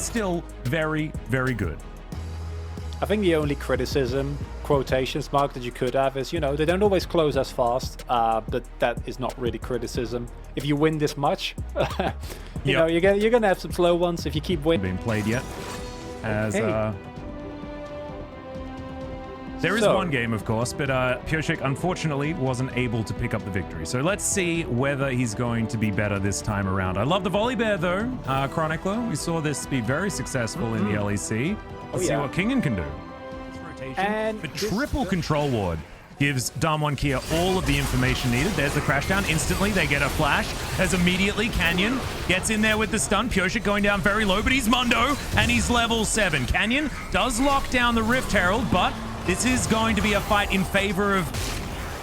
still very, very good. I think the only criticism, quotations mark, that you could have is, you know, they don't always close as fast, but that is not really criticism. If you win this much, you know, you're gonna have some slow ones if you keep winning. Been played yet? As there is one game, of course, but Pyosik unfortunately wasn't able to pick up the victory. So let's see whether he's going to be better this time around. I love the volley bear though, Chronicler. We saw this be very successful in the LEC. Let's see what Kingen can do. And the triple control ward gives Damwon Kia all of the information needed. There's the crash down. Instantly, they get a flash as immediately Canyon gets in there with the stun. Pyosik going down very low, but he's Mundo, and he's level 7. Canyon does lock down the Rift Herald, but this is going to be a fight in favor of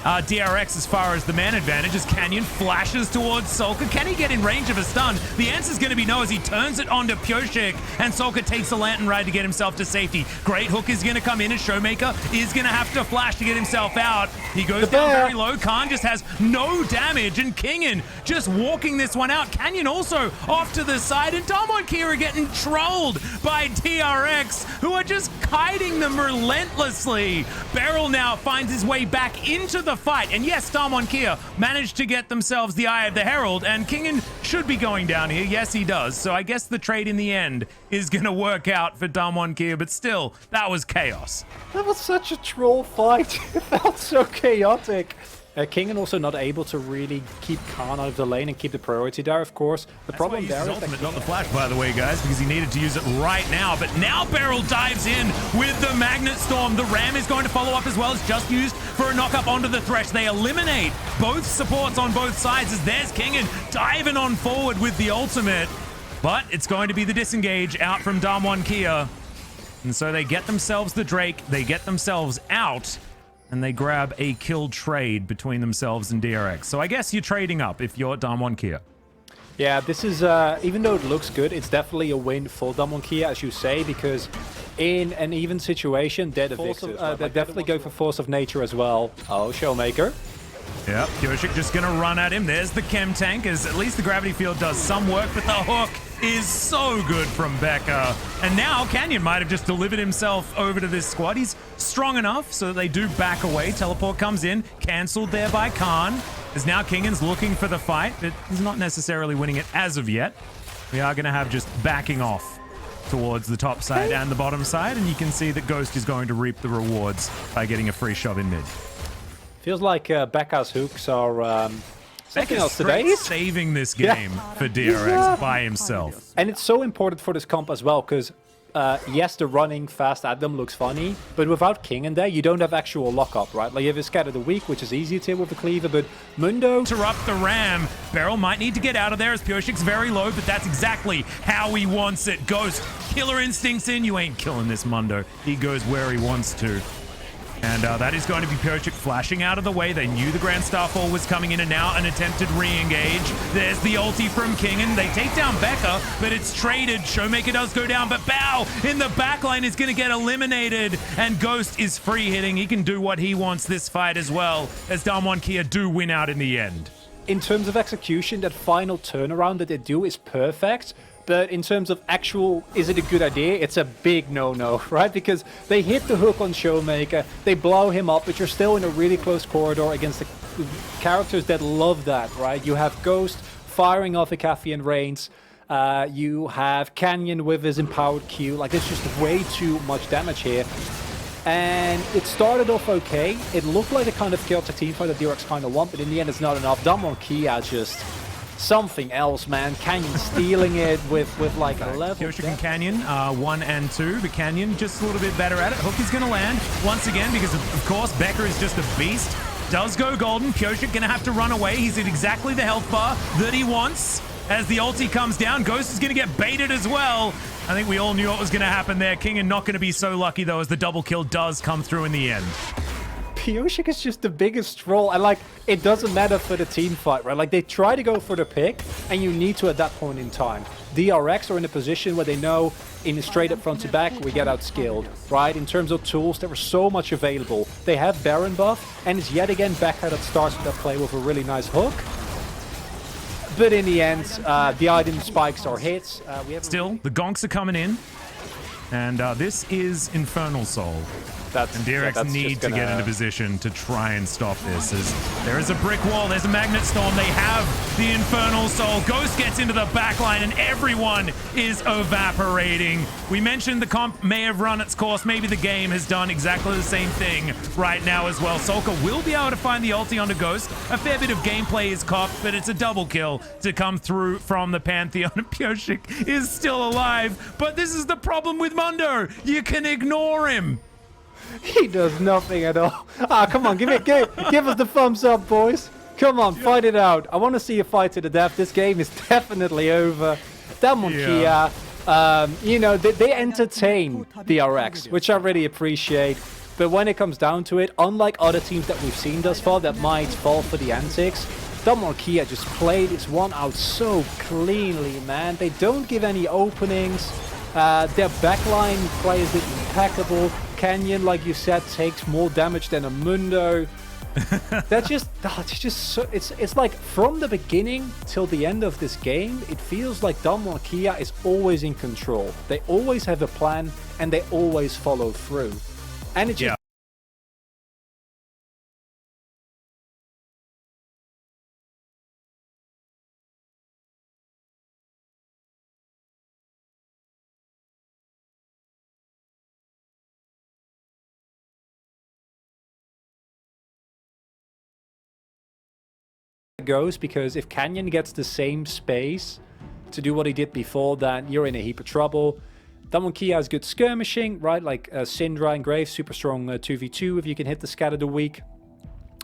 DRX as far as the man advantage, as Canyon flashes towards Solka. Can he get in range of a stun? The answer is going to be no, as he turns it onto Pyosik, and Solka takes a lantern ride to get himself to safety. Great hook is going to come in, and Showmaker is going to have to flash to get himself out. He goes down very low. Khan just has no damage, and Kingen just walking this one out. Canyon also off to the side, and Damwon Kia are getting trolled by DRX, who are just kiting them relentlessly. Beryl now finds his way back into the fight, and yes, Damwon Kia managed to get themselves the Eye of the Herald, and Kingen should be going down here. Yes, he does. So I guess the trade in the end is going to work out for Damwon Kia, but still, that was chaos. That was such a troll fight. It felt so chaotic. Kingen also not able to really keep Khan out of the lane and keep the priority there, of course. The problem there is that not the flash, by the way, guys, because he needed to use it right now. But now Beryl dives in with the Magnet Storm. The Ram is going to follow up as well. It's just used for a knock-up onto the Thresh. They eliminate both supports on both sides, as there's Kingen diving on forward with the ultimate. But it's going to be the disengage out from Damwon Kia. And so they get themselves the Drake. They get themselves out. And they grab a kill trade between themselves and DRX. So I guess you're trading up if you're Damwon Kia. Yeah, this is, even though it looks good, it's definitely a win for Damwon Kia, as you say, because in an even situation, they're the victors. They definitely go for force of nature as well. Oh, Showmaker. Yep, Pyosik just gonna run at him. There's the chem tank, as at least the gravity field does some work, but the hook is so good from Becca. And now Canyon might have just delivered himself over to this squad. He's strong enough so that they do back away. Teleport comes in, cancelled there by Khan. As now Kingen's looking for the fight, but he's not necessarily winning it as of yet. We are gonna have just backing off towards the top side and the bottom side, and you can see that Ghost is going to reap the rewards by getting a free shove in mid. Feels like Becca's hooks are something else today. Saving this game for DRX by himself. And it's so important for this comp as well, because yes, the running fast at them looks funny, but without King in there, you don't have actual lockup, right? Like you have a Scatter the Weak, which is easier to hit with the Cleaver, but Mundo... Interrupt the Ram. Beryl might need to get out of there as Pyosik's very low, but that's exactly how he wants it. Ghost, killer instincts in. You ain't killing this Mundo. He goes where he wants to. And that is going to be Pyosik flashing out of the way. They knew the Grand Starfall was coming in, and now an attempted re-engage. There's the ulti from King, and they take down Becca, but it's traded. Showmaker does go down, but Bao in the backline is going to get eliminated, and Ghost is free hitting. He can do what he wants this fight as well, as Damwon Kia do win out in the end. In terms of execution, that final turnaround that they do is perfect. But in terms of actual, is it a good idea? It's a big no-no, right? Because they hit the hook on Showmaker, they blow him up, but you're still in a really close corridor against the characters that love that, right? You have Ghost firing off Icathian Reigns, you have Canyon with his empowered Q, like it's just way too much damage here. And it started off okay. It looked like the kind of chaotic teamfight that DRX kind of want, but in the end it's not enough. Damwon Kia just... something else, man. Canyon stealing it with like a level. Pyosik and Canyon, 1 and 2, but Canyon just a little bit better at it. Hook is going to land once again because, of course, Becca is just a beast. Does go golden. Pyosik going to have to run away. He's at exactly the health bar that he wants. As the ulti comes down, Ghost is going to get baited as well. I think we all knew what was going to happen there. Kingen not going to be so lucky, though, as the double kill does come through in the end. Pyosik is just the biggest troll, and like it doesn't matter for the team fight, right? Like they try to go for the pick, and you need to at that point in time. DRX are in a position where they know in a straight up front to back we get outskilled, right? In terms of tools, there was so much available. They have Baron buff, and it's yet again Becca that starts with that play with a really nice hook. But in the end, the item spikes are hit. Still, the gonks are coming in. And this is Infernal Soul. And DRX need to get into position to try and stop this. As there is a brick wall, there's a Magnet Storm, they have the Infernal Soul. Ghost gets into the backline and everyone is evaporating. We mentioned the comp may have run its course. Maybe the game has done exactly the same thing right now as well. Solka will be able to find the ulti onto Ghost. A fair bit of gameplay is copped, but it's a double kill to come through from the Pantheon. Pyosik is still alive, but this is the problem with Mundo. You can ignore him. He does nothing at all. Ah, come on, give us the thumbs up, boys. Come on, fight it out. I want to see a fight to the death. This game is definitely over. Damwon Kia, you know, they entertain DRX, which I really appreciate. But when it comes down to it, unlike other teams that we've seen thus far that might fall for the antics, Damwon Kia just played this one out so cleanly, man. They don't give any openings. Their backline play is impeccable. Canyon, like you said, takes more damage than a Mundo. That's just so, it's like from the beginning till the end of this game, it feels like Damwon Kia is always in control. They always have a plan and they always follow through. And it just goes, because if Canyon gets the same space to do what he did before, then you're in a heap of trouble. Damwon Kia has good skirmishing, right? Like Syndra and Graves, super strong 2v2 if you can hit the scat of the week.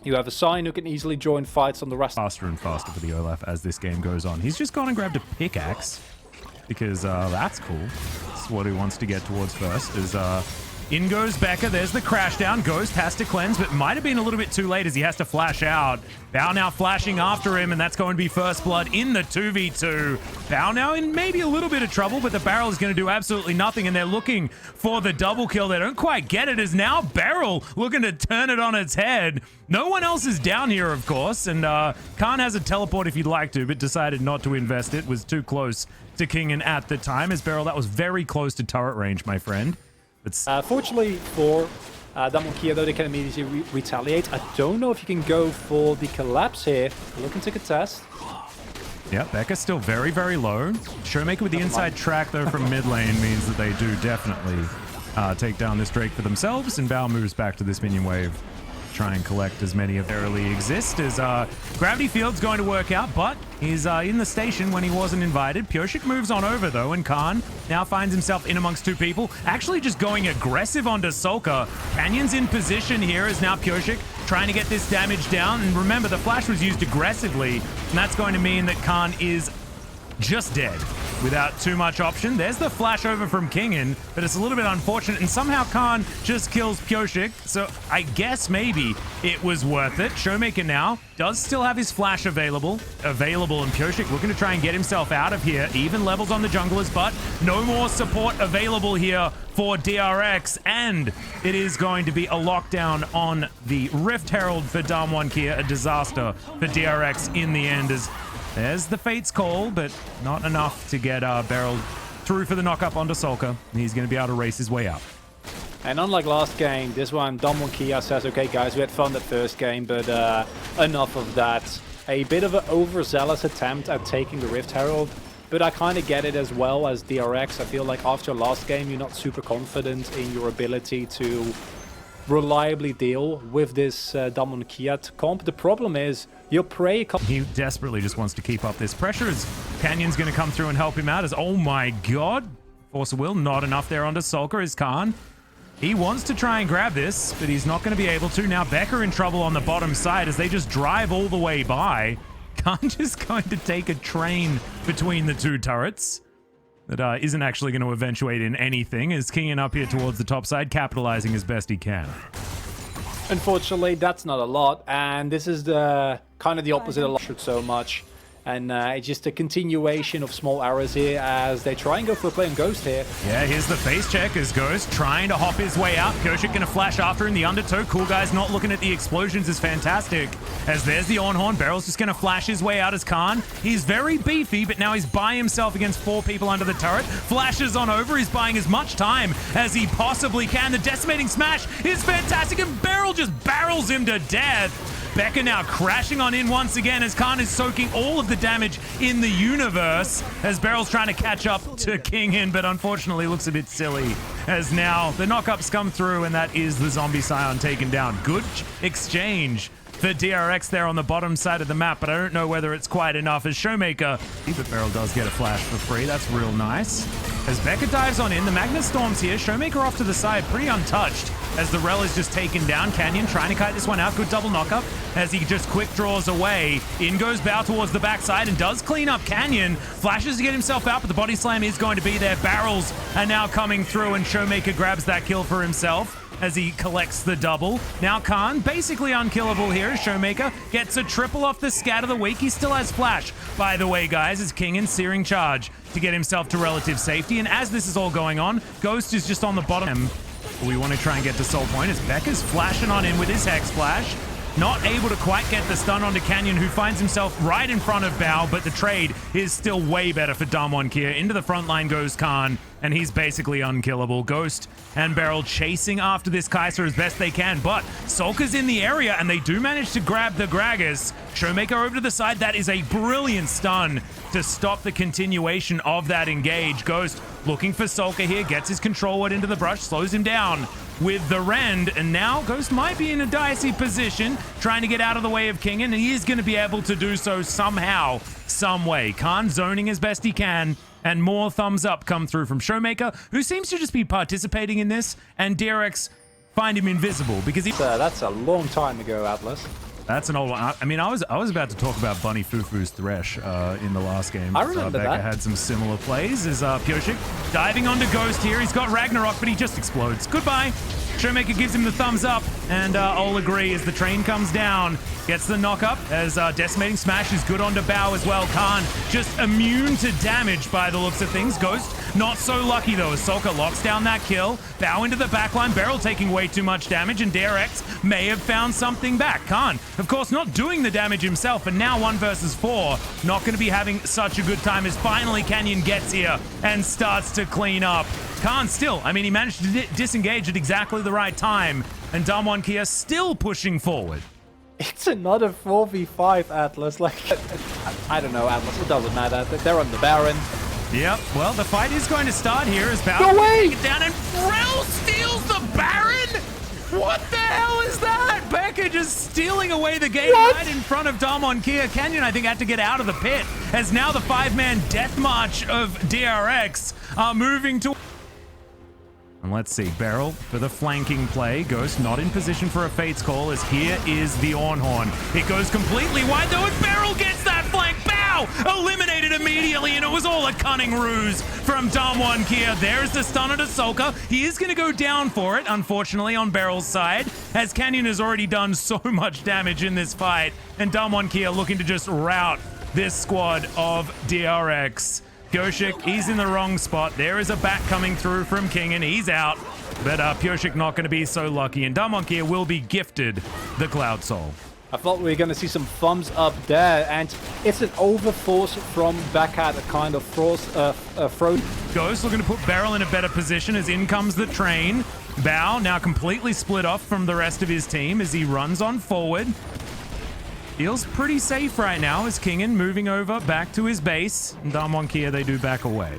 You have a Sign who can easily join fights on the rest. Faster and faster for the Olaf as this game goes on. He's just gone and grabbed a pickaxe because that's cool. That's what he wants to get towards first. Is in goes Becca. There's the crash down. Ghost has to cleanse, but might have been a little bit too late as he has to flash out. Bao now flashing after him, and that's going to be first blood in the 2v2. Bao now in maybe a little bit of trouble, but the Barrel is going to do absolutely nothing, and they're looking for the double kill. They don't quite get it, as now Barrel looking to turn it on its head. No one else is down here, of course, and Khan has a teleport if he'd like to, but decided not to invest it. Was too close to Kingen at the time. As Barrel, that was very close to turret range, my friend. Fortunately for Damwon Kia, though, they can immediately retaliate. I don't know if you can go for the collapse here. Looking to contest. Yeah, Becca's still very, very low. Showmaker with the inside track, though, from mid lane means that they do definitely take down this Drake for themselves, and Bao moves back to this minion wave. Try and collect as many of them barely exist, as Gravity Field's going to work out, but he's in the station when he wasn't invited. Pyosik moves on over, though, and Khan now finds himself in amongst two people, actually just going aggressive onto Solka. Canyon's in position here as now Pyosik trying to get this damage down, and remember, the flash was used aggressively, and that's going to mean that Khan is just dead without too much option. There's the flash over from Kingen, but it's a little bit unfortunate, and somehow Khan just kills Pyosik, so I guess maybe it was worth it. Showmaker now does still have his flash available, and Pyosik looking to try and get himself out of here. Even levels on the junglers, but no more support available here for DRX, and it is going to be a lockdown on the Rift Herald for Damwon Kia, a disaster for DRX in the end, as there's the Fate's Call, but not enough to get Beryl through for the knock-up onto Solka. He's going to be able to race his way up. And unlike last game, this one, Damwon Kia says, okay, guys, we had fun that first game, but enough of that. A bit of an overzealous attempt at taking the Rift Herald, but I kind of get it as well as DRX. I feel like after last game, you're not super confident in your ability to reliably deal with this Damwon Kia comp. The problem is, your prey... He desperately just wants to keep up this pressure as Canyon's going to come through and help him out as, oh my god, Force of Will, not enough there onto Solka as Khan. He wants to try and grab this, but he's not going to be able to. Now Becker in trouble on the bottom side as they just drive all the way by. Khan just going to take a train between the two turrets that isn't actually going to eventuate in anything, as Kingen up here towards the top side, capitalizing as best he can. Unfortunately, that's not a lot, and this is the kind of the opposite of shoot so much. And it's just a continuation of small errors here as they try and go for a play on Ghost here. Yeah, here's the face check as Ghost trying to hop his way out. Koshik going to flash after in the undertow. Cool Guy's not looking at the explosions is fantastic. As there's the Ornhorn. Barrel's just going to flash his way out as Khan. He's very beefy, but now he's by himself against 4 people under the turret. Flashes on over. He's buying as much time as he possibly can. The decimating smash is fantastic, and Barrel just barrels him to death. Becca now crashing on in once again as Khan is soaking all of the damage in the universe as Barrel's trying to catch up to Kingin, but unfortunately looks a bit silly as now the knockups come through and that is the Zombie Scion taken down. Good exchange for DRX there on the bottom side of the map, but I don't know whether it's quite enough as Showmaker, but Barrel does get a flash for free. That's real nice. As Becca dives on in, the Magnus Storm's here. Showmaker off to the side, pretty untouched as the Rel is just taken down. Canyon trying to kite this one out. Good double knockup as he just quick draws away. In goes Bao towards the backside and does clean up Canyon. Flashes to get himself out, but the body slam is going to be there. Barrels are now coming through and Showmaker grabs that kill for himself as he collects the double. Now Khan, basically unkillable here. Showmaker gets a triple off the scat of the week. He still has flash, by the way, guys, as King in searing charge to get himself to relative safety. And as this is all going on, Ghost is just on the bottom. We want to try and get to Soul Point as Becca's flashing on in with his Hex Flash. Not able to quite get the stun onto Canyon, who finds himself right in front of Bao, but the trade is still way better for Damwon Kia. Into the front line goes Khan, and he's basically unkillable. Ghost and Barrel chasing after this Kaiser as best they can, but Solka's in the area, and they do manage to grab the Gragas. Showmaker over to the side. That is a brilliant stun to stop the continuation of that engage. Ghost looking for Solka here, gets his control word into the brush, slows him down with the Rend, and now Ghost might be in a dicey position, trying to get out of the way of King, and he is going to be able to do so somehow, some way. Khan zoning as best he can, and more thumbs up come through from Showmaker, who seems to just be participating in this, and DRX find him invisible because he... That's a long time ago, Atlas. That's an old one. I mean, I was about to talk about Bunny Fufu's Thresh in the last game. I remember Becca that. had some similar plays as Pioshik diving onto Ghost here. He's got Ragnarok, but he just explodes. Goodbye. Showmaker gives him the thumbs up, and I'll agree as the train comes down. Gets the knock up as Decimating Smash is good onto Bao as well. Khan just immune to damage by the looks of things. Ghost not so lucky though as Solka locks down that kill. Bao into the backline. Barrel taking way too much damage, and DRX may have found something back. Khan, of course, not doing the damage himself, and now 1 versus 4. Not going to be having such a good time as finally Canyon gets here and starts to clean up. Khan still, I mean, he managed to disengage at exactly the right time, and Damwon Kia still pushing forward. It's another 4v5, Atlas. Like, I don't know, Atlas. It doesn't matter. They're on the Baron. Yep. Well, the fight is going to start here as Bao No way! take it down, and Rel steals the Baron. What the hell is that? Becca just stealing away the game right in front of Damwon Kia. Canyon, I think, had to get out of the pit as now the 5-man death march of DRX are moving to. And let's see, Barrel for the flanking play. Ghost not in position for a Fates call as here is the Ornhorn. It goes completely wide though, and Barrel gets that flank. Bao eliminated immediately, and it was all a cunning ruse from Damwon Kia. There's the stunner to Solka. He is going to go down for it, unfortunately, on Barrel's side, as Canyon has already done so much damage in this fight, and Damwon Kia looking to just rout this squad of DRX. Pioshik, he's in the wrong spot. There is a bat coming through from King, and he's out. But Pioshik not going to be so lucky, and Damwon Kia will be gifted the Cloud Soul. I thought we were going to see some thumbs up there, and it's an overforce from Backhand, a kind of throw. Ghost looking to put Barrel in a better position as in comes the train. Bao now completely split off from the rest of his team as he runs on forward. Feels pretty safe right now as Kingin moving over back to his base. And Damwon Kia, they do back away.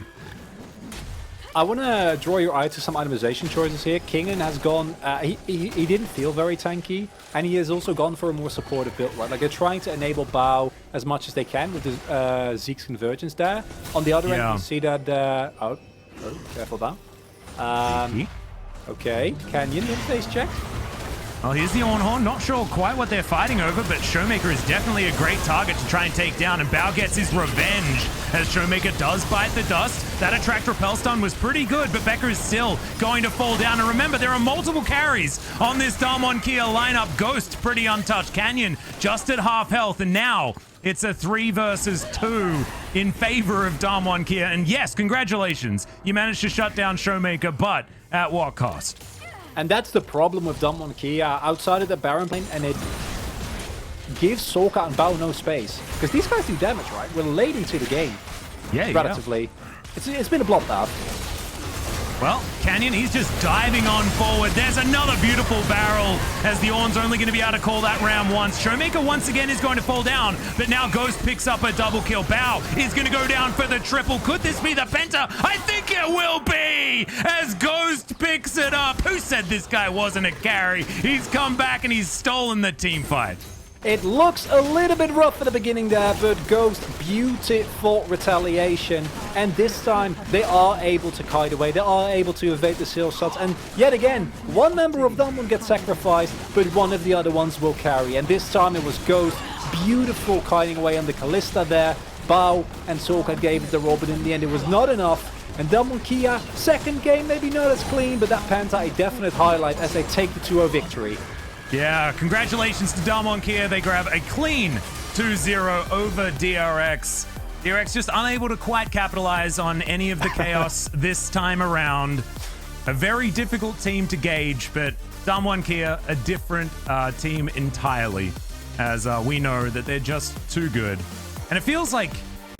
I want to draw your eye to some itemization choices here. Kingin has gone, he didn't feel very tanky, and he has also gone for a more supportive build, right? Like, they're trying to enable Bao as much as they can with the Zeke's convergence there. On the other end, you see that, oh, careful Bao. Okay, Canyon in face check. Well, here's the Ornhorn. Not sure quite what they're fighting over, but Showmaker is definitely a great target to try and take down, and Bao gets his revenge as Showmaker does bite the dust. That attract repel stun was pretty good, but Becca is still going to fall down. And remember, there are multiple carries on this Damwon Kia lineup. Ghost pretty untouched. Canyon just at half health, and now It's a 3 versus 2 in favor of Damwon Kia. And yes, congratulations. You managed to shut down Showmaker, but at what cost? And that's the problem with Damwon Kia outside of the Baron lane, and it gives Sorka and Bao no space. Because these guys do damage, right? We're late into the game. Yeah, relatively. It's been a bloodbath. Well, Canyon, he's just diving on forward. There's another beautiful barrel as the Ornn's only going to be able to call that round once. Showmaker once again is going to fall down, but now Ghost picks up a double kill. Bao is going to go down for the triple. Could this be the Penta? I think it will be as Ghost picks it up. Who said this guy wasn't a carry? He's come back and he's stolen the team fight. It looks a little bit rough at the beginning there, but Ghost, beautiful retaliation. And this time, they are able to kite away. They are able to evade the seal shots. And yet again, one member of Damwon gets sacrificed, but one of the other ones will carry. And this time it was Ghost, beautiful kiting away on the Kalista there. Bao and Sorka gave it the roll, but in the end it was not enough. And Damwon Kia, second game, maybe not as clean, but that Penta a definite highlight as they take the 2-0 victory. Yeah, congratulations to Damwon Kia. They grab a clean 2-0 over DRX. DRX just unable to quite capitalize on any of the chaos this time around. A very difficult team to gauge, but Damwon Kia, a different team entirely, as we know that they're just too good. And it feels like